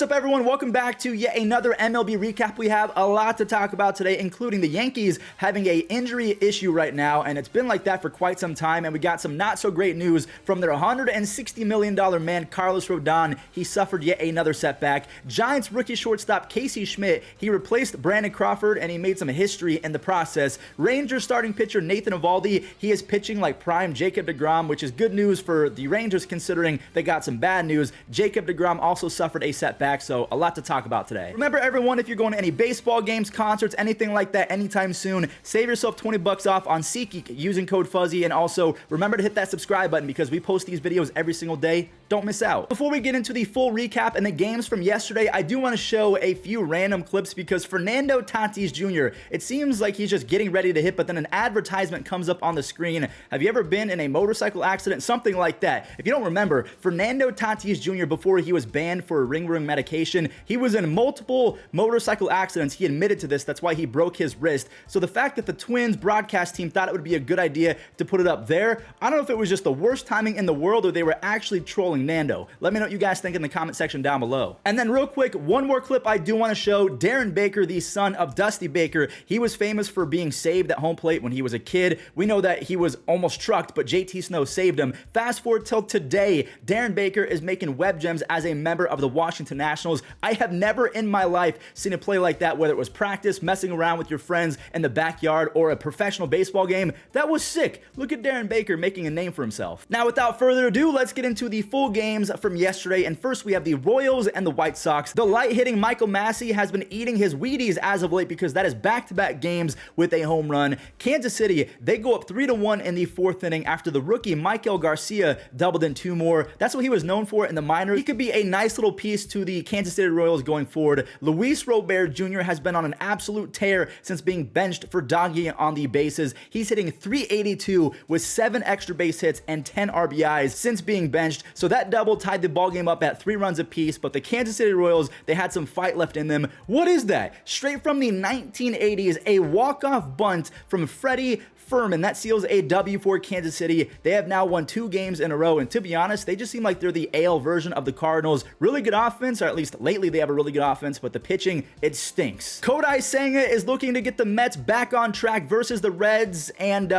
What's up, everyone? Welcome back to yet another MLB recap. We have a lot to talk about today, including the Yankees having an injury issue right now, and it's been like that for quite some time, and we got some not so great news from their $160 million man, Carlos Rodon. He suffered yet another setback. Giants rookie shortstop Casey Schmitt, he replaced Brandon Crawford, and he made some history in the process. Rangers starting pitcher Nathan Eovaldi, he is pitching like prime Jacob deGrom, which is good news for the Rangers considering they got some bad news. Jacob deGrom also suffered a setback. So a lot to talk about today. Remember, everyone, if you're going to any baseball games, concerts, anything like that anytime soon, save yourself 20 bucks off on SeatGeek using code Fuzzy. And also remember to hit that subscribe button because we post these videos every single day. Don't miss out. Before we get into the full recap and the games from yesterday, I do want to show a few random clips because Fernando Tatis Jr., it seems like he's just getting ready to hit, but then an advertisement comes up on the screen. Have you ever been in a motorcycle accident? Something like that. If you don't remember, Fernando Tatis Jr., before he was banned for ring-worm medication, he was in multiple motorcycle accidents. He admitted to this. That's why he broke his wrist. So the fact that the Twins broadcast team thought it would be a good idea to put it up there, I don't know if it was just the worst timing in the world or they were actually trolling Nando. Let me know what you guys think in the comment section down below. And then real quick, one more clip I do want to show. Darren Baker, the son of Dusty Baker, he was famous for being saved at home plate when he was a kid. We know that he was almost trucked, but JT Snow saved him. Fast forward till today, Darren Baker is making web gems as a member of the Washington Nationals. I have never in my life seen a play like that, whether it was practice, messing around with your friends in the backyard, or a professional baseball game. That was sick. Look at Darren Baker making a name for himself. Now, without further ado, let's get into the full games from yesterday. And first, we have the Royals and the White Sox. The light-hitting Michael Massey has been eating his Wheaties as of late because that is back-to-back games with a home run. Kansas City, they go up 3-1 in the fourth inning after the rookie Michael Garcia doubled in two more. That's what he was known for in the minors. He could be a nice little piece to the Kansas City Royals going forward. Luis Robert Jr. has been on an absolute tear since being benched for doggy on the bases. He's hitting .382 with 7 extra base hits and 10 RBIs since being benched. So that double tied the ball game up at 3 runs apiece, but the Kansas City Royals, they had some fight left in them. What is that? Straight from the 1980s, a walk-off bunt from Freddie Fermin. That seals a W for Kansas City. They have now won 2 games in a row, and to be honest, they just seem like they're the AL version of the Cardinals. Really good offense, or at least lately they have a really good offense, but the pitching, it stinks. Kodai Senga is looking to get the Mets back on track versus the Reds, and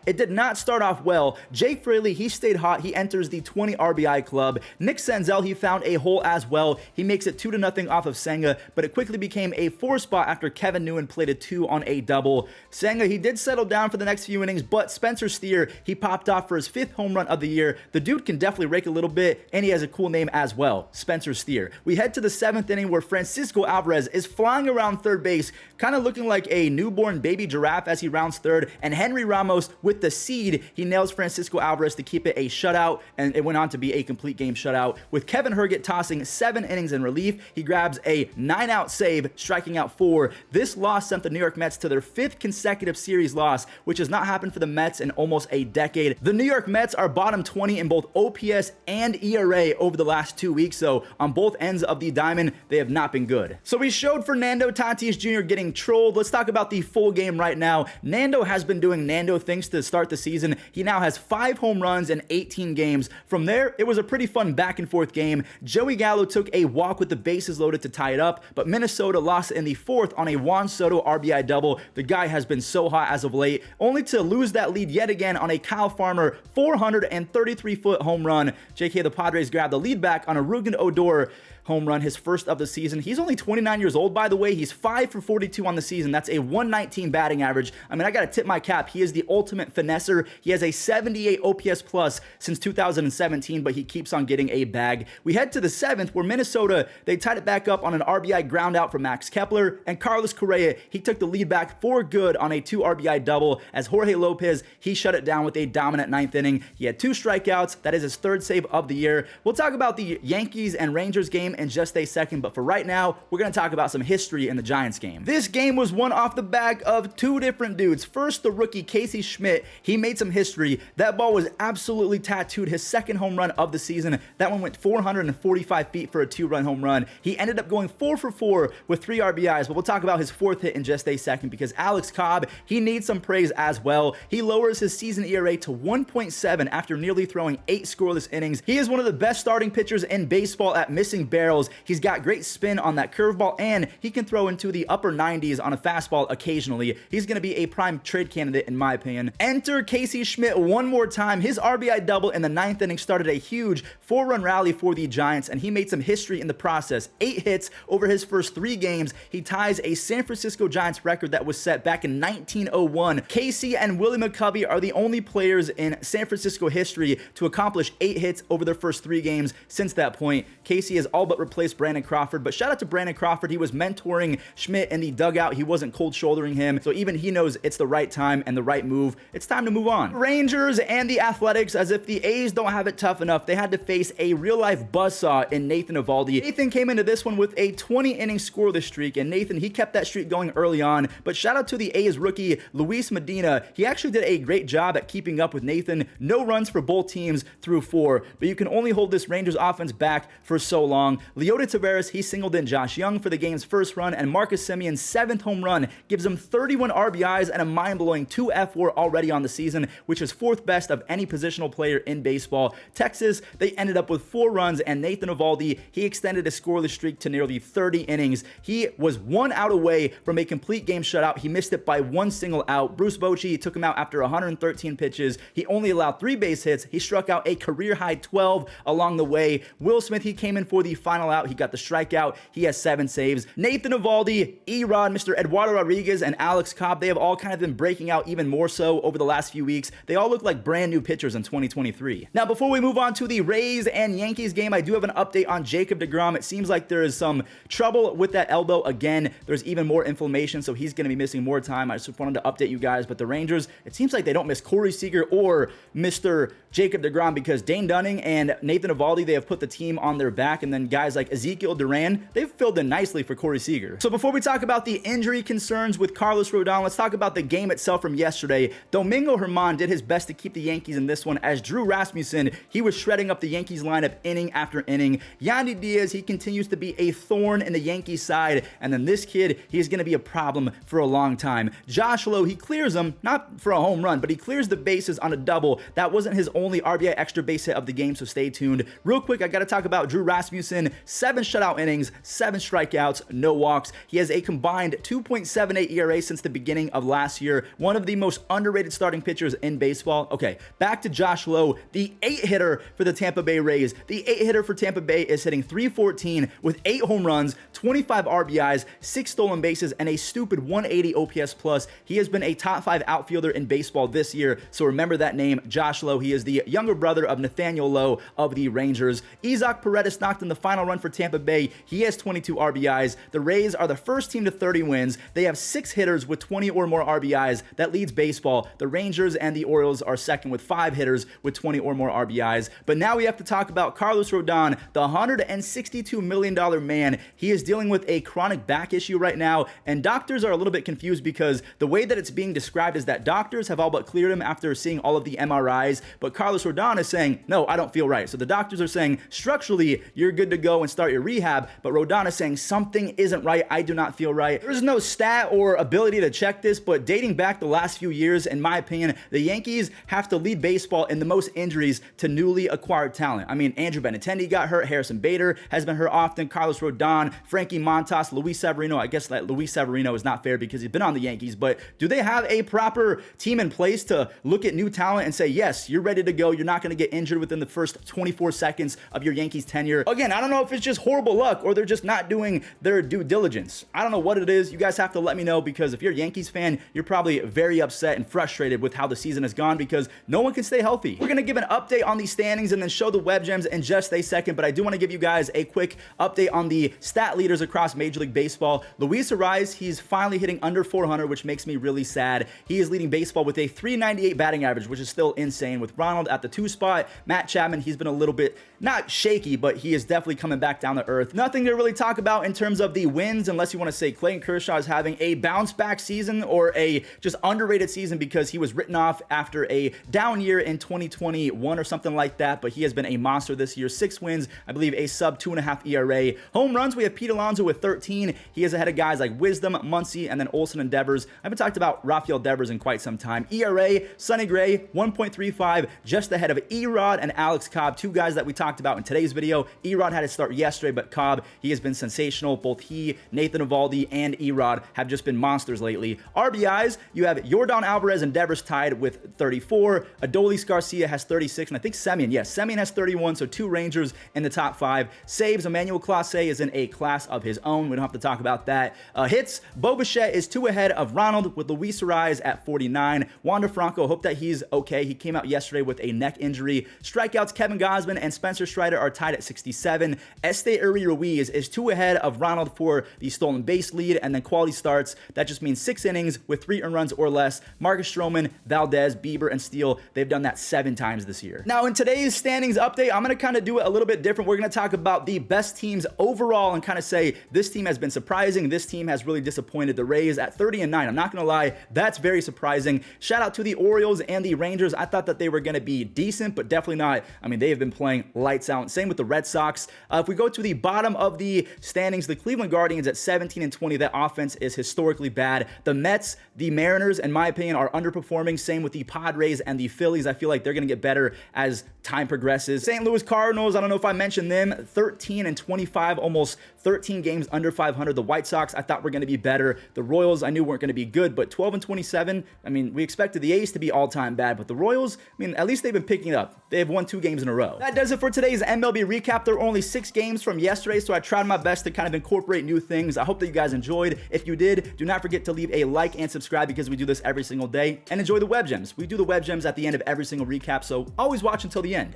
it did not start off well. Jake Fraley, he stayed hot. He enters the 20 RBI club. Nick Senzel, he found a hole as well. He makes it 2-0 off of Senga, but it quickly became a 4 spot after Kevin Newman played a 2 on a double. Senga, he did settle down for the next few innings, but Spencer Steer, he popped off for his 5th home run of the year. The dude can definitely rake a little bit, and he has a cool name as well, Spencer Steer. We head to the 7th inning where Francisco Alvarez is flying around third base, kind of looking like a newborn baby giraffe as he rounds third, and Henry Ramos with the seed, he nails Francisco Alvarez to keep it a shutout, and it went on to be a complete game shutout, with Kevin Herget tossing 7 innings in relief. He grabs a 9-out save, striking out 4. This loss sent the New York Mets to their 5th consecutive series loss, which has not happened for the Mets in almost a decade. The New York Mets are bottom 20 in both OPS and ERA over the last 2 weeks, so on both ends of the diamond, they have not been good. So we showed Fernando Tatis Jr. getting trolled. Let's talk about the full game right now. Nando has been doing Nando things to start the season. He now has 5 home runs in 18 games. From there, it was a pretty fun back and forth game. Joey Gallo took a walk with the bases loaded to tie it up, but Minnesota lost in the 4th on a Juan Soto RBI double. The guy has been so hot as of late, only to lose that lead yet again on a Kyle Farmer 433-foot home run. JK, the Padres grabbed the lead back on a Rugen Odor home run, his first of the season. He's only 29 years old, by the way. He's 5 for 42 on the season. That's a 119 batting average. I mean, I got to tip my cap. He is the ultimate finesser. He has a 78 OPS plus since 2017, but he keeps on getting a bag. We head to the 7th where Minnesota, they tied it back up on an RBI ground out from Max Kepler, and Carlos Correa, he took the lead back for good on a 2 RBI double as Jorge Lopez, he shut it down with a dominant 9th inning. He had 2 strikeouts. That is his 3rd save of the year. We'll talk about the Yankees and Rangers game in just a second, but for right now, we're going to talk about some history in the Giants game. This game was won off the back of 2 different dudes. First, the rookie Casey Schmitt, he made some history. That ball was absolutely tattooed. His 2nd home run of the season. That one went 445 feet for a 2-run home run. He ended up going 4 for 4 with 3 RBIs, but we'll talk about his 4th hit in just a second because Alex Cobb, he needs some praise as well. He lowers his season ERA to 1.7 after nearly throwing 8 scoreless innings. He is one of the best starting pitchers in baseball at missing barely. barrels. He's got great spin on that curveball, and he can throw into the upper 90s on a fastball occasionally. He's going to be a prime trade candidate in my opinion. Enter Casey Schmitt one more time. His RBI double in the 9th inning started a huge 4-run rally for the Giants, and he made some history in the process. 8 hits over his first 3 games. He ties a San Francisco Giants record that was set back in 1901. Casey and Willie McCovey are the only players in San Francisco history to accomplish 8 hits over their first 3 games since that point. Casey has all but replaced Brandon Crawford, but shout out to Brandon Crawford. He was mentoring Schmitt in the dugout. He wasn't cold shouldering him, so even he knows it's the right time and the right move. It's time to move on. Rangers and the Athletics, as if the A's don't have it tough enough, they had to face a real-life buzzsaw in Nathan Eovaldi. Nathan came into this one with a 20-inning scoreless streak, and Nathan, he kept that streak going early on, but shout out to the A's rookie, Luis Medina. He actually did a great job at keeping up with Nathan. No runs for both teams through 4, but you can only hold this Rangers offense back for so long. Leody Taveras, he singled in Josh Young for the game's first run, and Marcus Semion's 7th home run gives him 31 RBIs and a mind-blowing 2 F4 already on the season, which is 4th best of any positional player in baseball. Texas, they ended up with 4 runs, and Nathan Eovaldi, he extended his scoreless streak to nearly 30 innings. He was 1 out away from a complete game shutout. He missed it by 1 single out. Bruce Bochy took him out after 113 pitches. He only allowed 3 base hits. He struck out a career-high 12 along the way. Will Smith, he came in for the final out. He got the strikeout. He has 7 saves. Nathan Eovaldi, E-Rod, Mr. Eduardo Rodriguez, and Alex Cobb, they have all kind of been breaking out even more so over the last few weeks. They all look like brand new pitchers in 2023. Now, before we move on to the Rays and Yankees game, I do have an update on Jacob deGrom. It seems like there is some trouble with that elbow again. There's even more inflammation, so he's going to be missing more time. I just wanted to update you guys, but the Rangers, it seems like they don't miss Corey Seager or Mr. Jacob deGrom, because Dane Dunning and Nathan Eovaldi, they have put the team on their back, and then guys like Ezekiel Duran, they've filled in nicely for Corey Seager. So before we talk about the injury concerns with Carlos Rodon, let's talk about the game itself from yesterday. Domingo Germán did his best to keep the Yankees in this one, as Drew Rasmussen, he was shredding up the Yankees lineup inning after inning. Yandy Diaz, he continues to be a thorn in the Yankees side, and then this kid, he's going to be a problem for a long time. Josh Lowe, he clears him, not for a home run, but he clears the bases on a double. That wasn't his only RBI extra base hit of the game, so stay tuned. Real quick, I got to talk about Drew Rasmussen. 7 shutout innings, 7 strikeouts, no walks. He has a combined 2.78 ERA since the beginning of last year. One of the most underrated starting pitchers in baseball. Okay, back to Josh Lowe, the 8-hitter for the Tampa Bay Rays. The 8-hitter for Tampa Bay is hitting .314 with 8 home runs, 25 RBIs, 6 stolen bases, and a stupid 180 OPS plus. He has been a top 5 outfielder in baseball this year, so remember that name, Josh Lowe. He is the younger brother of Nathaniel Lowe of the Rangers. Isaac Paredes knocked in the final run for Tampa Bay. He has 22 RBIs. The Rays are the first team to 30 wins. They have 6 hitters with 20 or more RBIs. That leads baseball. The Rangers and the Orioles are second with 5 hitters with 20 or more RBIs. But now we have to talk about Carlos Rodon, the $162 million man. He is dealing with a chronic back issue right now, and doctors are a little bit confused because the way that it's being described is that doctors have all but cleared him after seeing all of the MRIs, but Carlos Rodon is saying, no, I don't feel right. So the doctors are saying, structurally, you're good to go and start your rehab, but Rodon is saying, something isn't right. I do not feel right. There's no stat or ability to check this, but dating back the last few years, in my opinion, the Yankees have to lead baseball in the most injuries to newly acquired talent. I mean, Andrew Benintendi got hurt, Harrison Bader has been hurt often, Carlos Rodon, Frankie Montas, Luis Severino. I guess that Luis Severino is not fair because he's been on the Yankees, but do they have a proper team in place to look at new talent and say, yes, you're ready to go, you're not going to get injured within the first 24 seconds of your Yankees tenure? Again, I don't know if it's just horrible luck or they're just not doing their due diligence. I don't know what it is. You guys have to let me know, because if you're a Yankees fan, you're probably very upset and frustrated with how the season has gone because no one can stay healthy. We're going to give an update on the standings and then show the web gems in just a second, but I do want to give you guys a quick update on the stat leaders across Major League Baseball. Luis Ariz, he's finally hitting under 400, which makes me really sad. He is leading baseball with a .398 batting average, which is still insane. With Ronald at the 2 spot, Matt Chapman, he's been a little bit, not shaky, but he is definitely coming back down to earth. Nothing to really talk about in terms of the wins, unless you want to say Clayton Kershaw is having a bounce back season or a just underrated season because he was written off after a down year in 2021 or something like that, but he has been a monster this year. 6 wins, I believe a sub 2.5 ERA. Home runs, we have Pete Alonso with 13. He is ahead of guys like Wisdom, Muncy, and then Olsen and Devers. I haven't talked about Rafael Devers in quite some time. ERA, Sonny Gray, 1.35, just ahead of E-Rod and Alex Cobb, 2 guys that we talked about in today's video. E-Rod had his start yesterday, but Cobb, he has been sensational. Both he, Nathan Eovaldi, and Erod have just been monsters lately. RBIs, you have Yordan Alvarez and Devers tied with 34. Adolis Garcia has 36, and I think Semien has 31, so 2 Rangers in the top 5. Saves, Emmanuel Clase is in a class of his own. We don't have to talk about that. Hits, Bo Bichette is 2 ahead of Ronald with Luis Arraez at 49. Wander Franco, hope that he's okay. He came out yesterday with a neck injury. Strikeouts, Kevin Gausman and Spencer Strider are tied at 67. Esteury Ruiz is 2 ahead of Ronald for the stolen base lead, and then quality starts. That just means 6 innings with 3 earned runs or less. Marcus Stroman, Valdez, Bieber, and Steele, they've done that 7 times this year. Now, in today's standings update, I'm going to kind of do it a little bit different. We're going to talk about the best teams overall and kind of say this team has been surprising. This team has really disappointed. The Rays at 30-9. I'm not going to lie, that's very surprising. Shout out to the Orioles and the Rangers. I thought that they were going to be decent, but definitely not. I mean, they have been playing lights out. Same with the Red Sox. If we go to the bottom of the standings, the Cleveland Guardians at 17-20. That offense is historically bad. The Mets, the Mariners, in my opinion, are underperforming. Same with the Padres and the Phillies. I feel like they're going to get better as time progresses. St. Louis Cardinals, I don't know if I mentioned them, 13-25, almost 13 games under 500. The White Sox, I thought were going to be better. The Royals, I knew weren't going to be good, but 12-27. I mean, we expected the A's to be all-time bad, but the Royals, I mean, at least they've been picking it up. They have won 2 games in a row. That does it for today's MLB recap. There were only 6 games from yesterday, so I tried my best to kind of incorporate new things. I hope that you guys enjoyed. If you did, do not forget to leave a like and subscribe because we do this every single day. And enjoy the web gems. We do the web gems at the end of every single recap, so always watch until the end.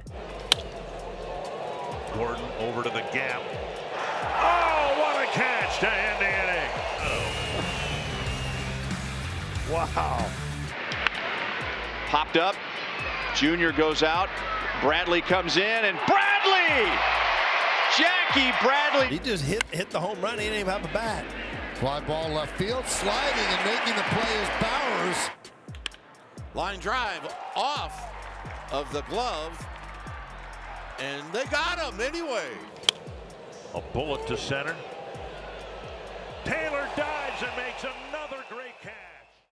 Gordon over to the gap. Oh, what a catch to end the inning. Wow. Popped up. Junior goes out. Bradley comes in, and Bradley! Jackie Bradley. He just hit the home run. He didn't even have a bat. Fly ball left field, sliding and making the play is Bowers. Line drive off of the glove. And they got him anyway. A bullet to center. Taylor dives and makes another.